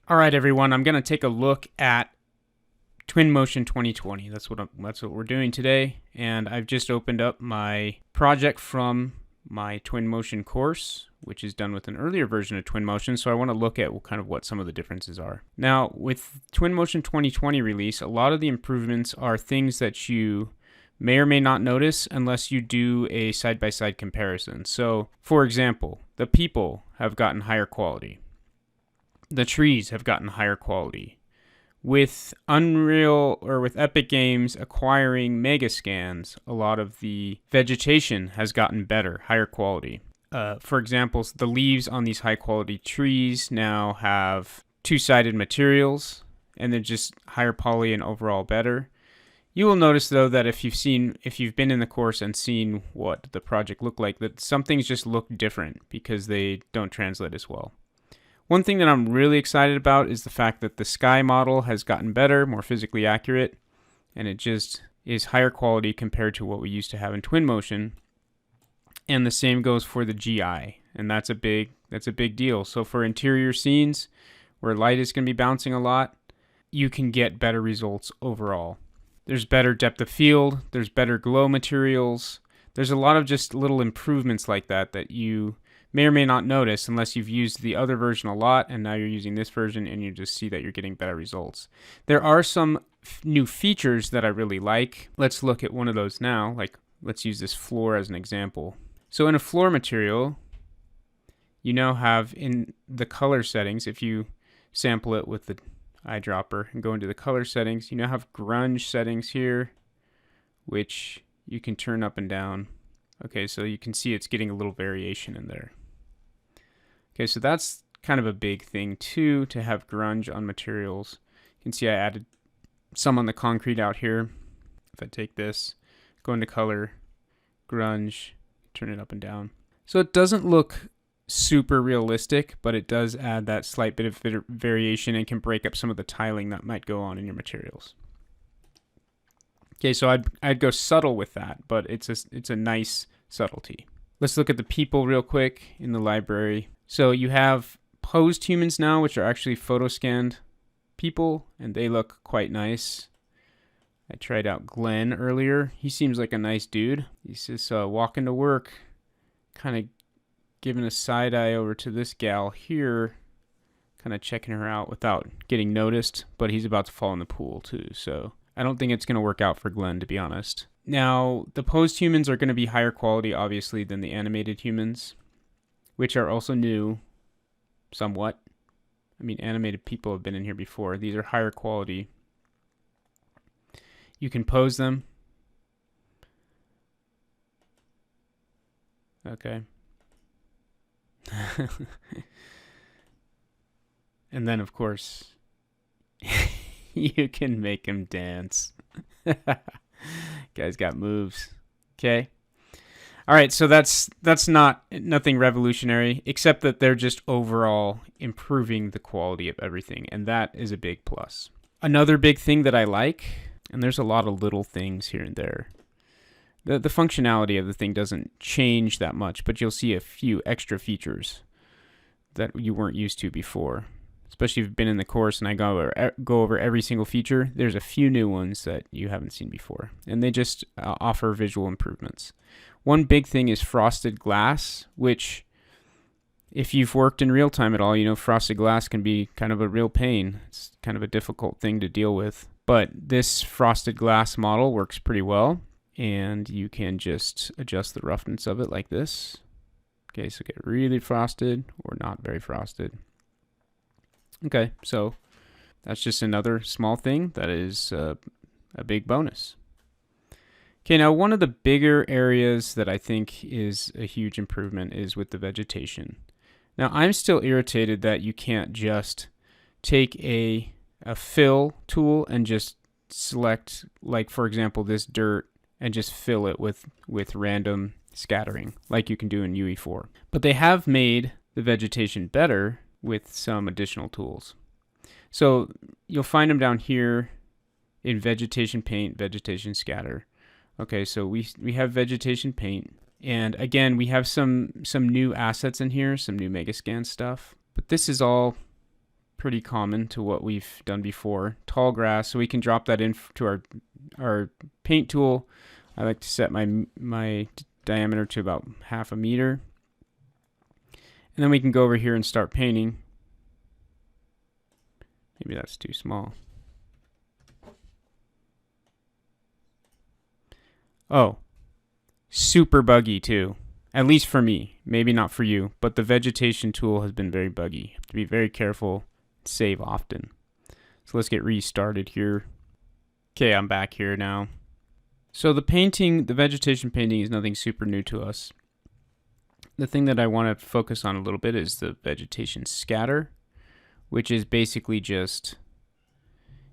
All right, everyone, I'm going to take a look at Twinmotion 2020. That's what we're doing today, and I've just opened up my project from my Twinmotion course, which is done with an earlier version of Twinmotion, so I want to look at what some of the differences are. Now, with Twinmotion 2020 release, a lot of the improvements are things that you may or may not notice unless you do a side-by-side comparison. So, for example, the people have gotten higher quality. The trees have gotten higher quality. With Unreal or with Epic Games acquiring Megascans, a lot of the vegetation has gotten better, higher quality. For example, the leaves on these high quality trees now have two-sided materials, and they're just higher poly and overall better. You will notice though that if you've been in the course and seen what the project looked like, that some things just look different because they don't translate as well. One thing that I'm really excited about is the fact that the sky model has gotten better, more physically accurate, and it just is higher quality compared to what we used to have in Twinmotion. And the same goes for the GI, and that's a big deal. So for interior scenes where light is going to be bouncing a lot, you can get better results overall. There's better depth of field, there's better glow materials. There's a lot of just little improvements like that that you may or may not notice unless you've used the other version a lot and now you're using this version and you just see that you're getting better results. There are some new features that I really like. Let's look at one of those now. Let's use this floor as an example. So in a floor material, you now have in the color settings, if you sample it with the eyedropper and go into the color settings, you now have grunge settings here, which you can turn up and down. Okay, so you can see it's getting a little variation in there. Okay, so that's kind of a big thing too, to have grunge on materials. You can see I added some on the concrete out here. If I take this, go into color, grunge, turn it up and down. So it doesn't look super realistic, but it does add that slight bit of variation and can break up some of the tiling that might go on in your materials. Okay, so I'd go subtle with that, but it's a nice subtlety. Let's look at the people real quick in the library. So you have posed humans now, which are actually photo scanned people, and they look quite nice. I tried out Glenn earlier. He seems like a nice dude. He's just walking to work, kind of giving a side eye over to this gal here, kind of checking her out without getting noticed, but he's about to fall in the pool too, so I don't think it's going to work out for Glenn, to be honest. Now, the posed humans are going to be higher quality, obviously, than the animated humans, which are also new, somewhat. I mean, animated people have been in here before. These are higher quality. You can pose them. Okay. And then, of course, you can make him dance. Guy's got moves. Okay. All right, so that's nothing revolutionary, except that they're just overall improving the quality of everything, and that is a big plus. Another big thing that I like, and there's a lot of little things here and there. The functionality of the thing doesn't change that much, but you'll see a few extra features that you weren't used to before. Especially if you've been in the course and I go over every single feature, there's a few new ones that you haven't seen before. And they just offer visual improvements. One big thing is frosted glass, which if you've worked in real time at all, you know frosted glass can be kind of a real pain. It's kind of a difficult thing to deal with. But this frosted glass model works pretty well. And you can just adjust the roughness of it like this. Okay, so get really frosted or not very frosted. Okay, so that's just another small thing that is a big bonus. Okay, now one of the bigger areas that I think is a huge improvement is with the vegetation. Now I'm still irritated that you can't just take a fill tool and just select, like for example, this dirt and just fill it with random scattering like you can do in UE4. But they have made the vegetation better with some additional tools. So you'll find them down here in vegetation paint, vegetation scatter. Okay, so we have vegetation paint, and again we have some new assets in here, some new Megascan stuff. But this is all pretty common to what we've done before. Tall grass, so we can drop that into our paint tool. I like to set my diameter to about 1/2 meter. And then we can go over here and start painting. Maybe that's too small. Oh, super buggy too. At least for me. Maybe not for you, but the vegetation tool has been very buggy. You have to be very careful, save often. So let's get restarted here. Okay, I'm back here now. So the vegetation painting is nothing super new to us. The thing that I want to focus on a little bit is the vegetation scatter, which is basically just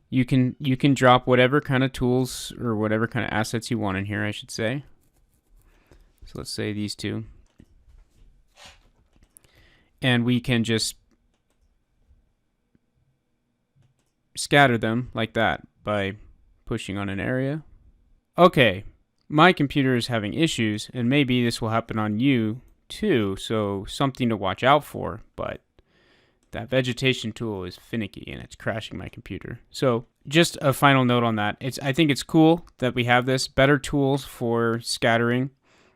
you can drop whatever kind of tools or whatever kind of assets you want in here, I should say. So let's say these two. And we can just scatter them like that by pushing on an area. Okay, my computer is having issues, and maybe this will happen on you too, so something to watch out for, but that vegetation tool is finicky and it's crashing my computer. So just a final note on that. I think it's cool that we have this, better tools for scattering,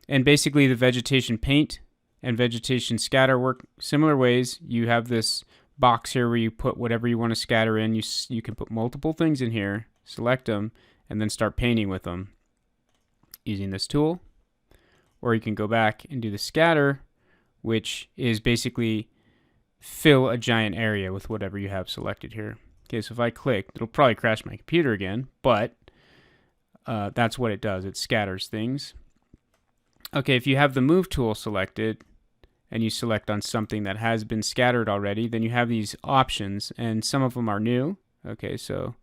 and basically the vegetation paint and vegetation scatter work similar ways. You have this box here where you put whatever you want to scatter in. You can put multiple things in here, select them, and then start painting with them using this tool. Or you can go back and do the scatter, which is basically fill a giant area with whatever you have selected here. Okay, so if I click, it'll probably crash my computer again, but that's what it does. It scatters things. Okay, if you have the move tool selected and you select on something that has been scattered already, then you have these options, and some of them are new. Okay, so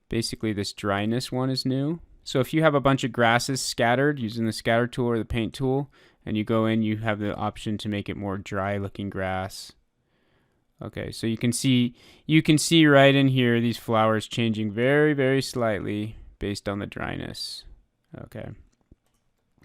basically this dryness one is new. So if you have a bunch of grasses scattered using the scatter tool or the paint tool, and you go in, you have the option to make it more dry looking grass. Okay, so you can see right in here these flowers changing very, very slightly based on the dryness. Okay.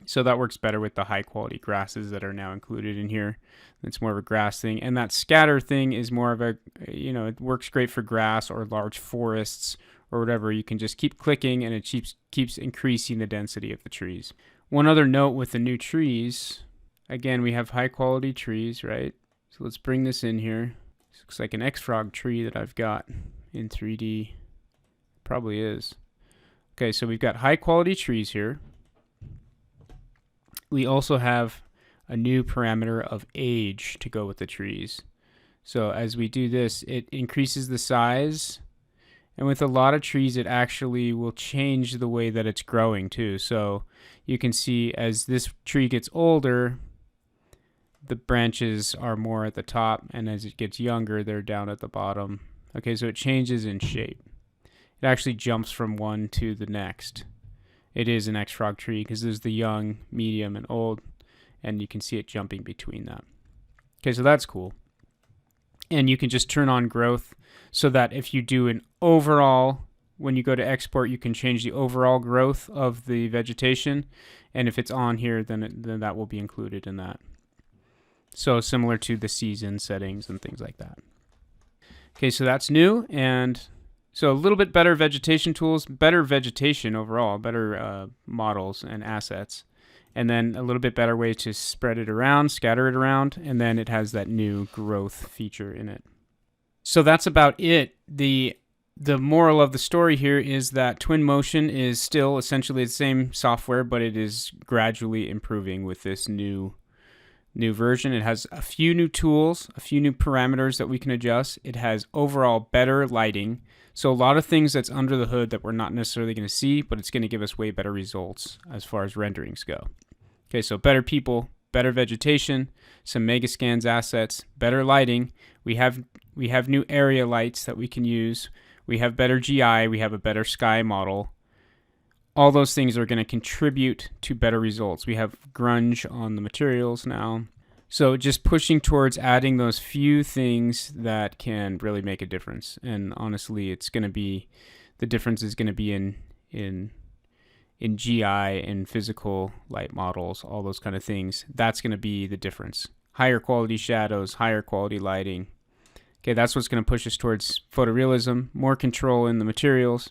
So that works better with the high quality grasses that are now included in here. It's more of a grass thing. And that scatter thing is more of a, it works great for grass or large forests or whatever. You can just keep clicking and it keeps increasing the density of the trees. One other note with the new trees, again, we have high quality trees, right? So let's bring this in here. This looks like an X-Frog tree that I've got in 3D. Probably is. Okay, so we've got high quality trees here. We also have a new parameter of age to go with the trees. So as we do this, it increases the size. And with a lot of trees, it actually will change the way that it's growing too. So you can see as this tree gets older, the branches are more at the top, and as it gets younger, they're down at the bottom. Okay, so it changes in shape. It actually jumps from one to the next. It is an X-Frog tree because there's the young, medium, and old, and you can see it jumping between that. Okay, so that's cool. And you can just turn on growth so that if you do an overall, when you go to export, you can change the overall growth of the vegetation, and if it's on here, then that will be included in that. So similar to the season settings and things like that. Okay, so that's new, and so a little bit better vegetation tools, better vegetation overall, better models and assets, and then a little bit better way to spread it around, scatter it around, and then it has that new growth feature in it. So that's about it. The moral of the story here is that Twinmotion is still essentially the same software, but it is gradually improving with this new version. It has a few new tools, a few new parameters that we can adjust. It has overall better lighting. So a lot of things that's under the hood that we're not necessarily going to see, but it's going to give us way better results as far as renderings go. Okay, so better people, better vegetation, some Megascans assets, better lighting. We have new area lights that we can use. We have better GI. We have a better sky model. All those things are going to contribute to better results. We have grunge on the materials now. So just pushing towards adding those few things that can really make a difference. And honestly, it's going to be, the difference is going to be in GI and physical light models, all those kind of things. That's going to be the difference. Higher quality shadows, higher quality lighting Okay, that's what's going to push us towards photorealism, more control in the materials.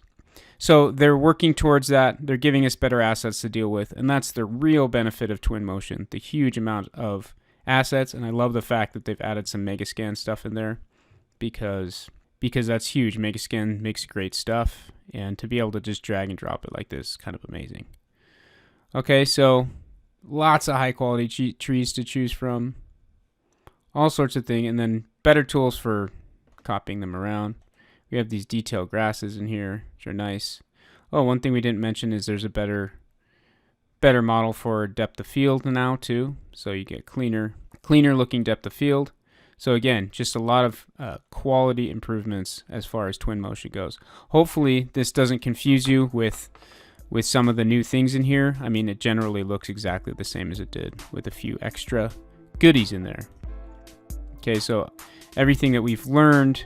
So they're working towards that. They're giving us better assets to deal with, and that's the real benefit of Twinmotion, the huge amount of assets. And I love the fact that they've added some Megascan stuff in there because that's huge. Megascan makes great stuff, and to be able to just drag and drop it like this is kind of amazing. Okay, so lots of high quality trees to choose from, all sorts of things, and then better tools for copying them around. We have these detailed grasses in here, which are nice. Oh, one thing we didn't mention is there's a better model for depth of field now too. So you get cleaner looking depth of field. So again, just a lot of quality improvements as far as Twinmotion goes. Hopefully this doesn't confuse you with some of the new things in here. I mean, it generally looks exactly the same as it did with a few extra goodies in there. Okay, so everything that we've learned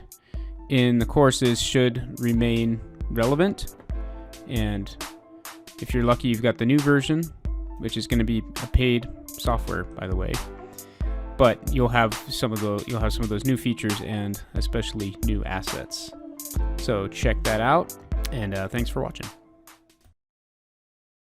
in the courses should remain relevant. And if you're lucky, you've got the new version, which is going to be a paid software, by the way. But you'll have some of those new features and especially new assets. So check that out, and thanks for watching.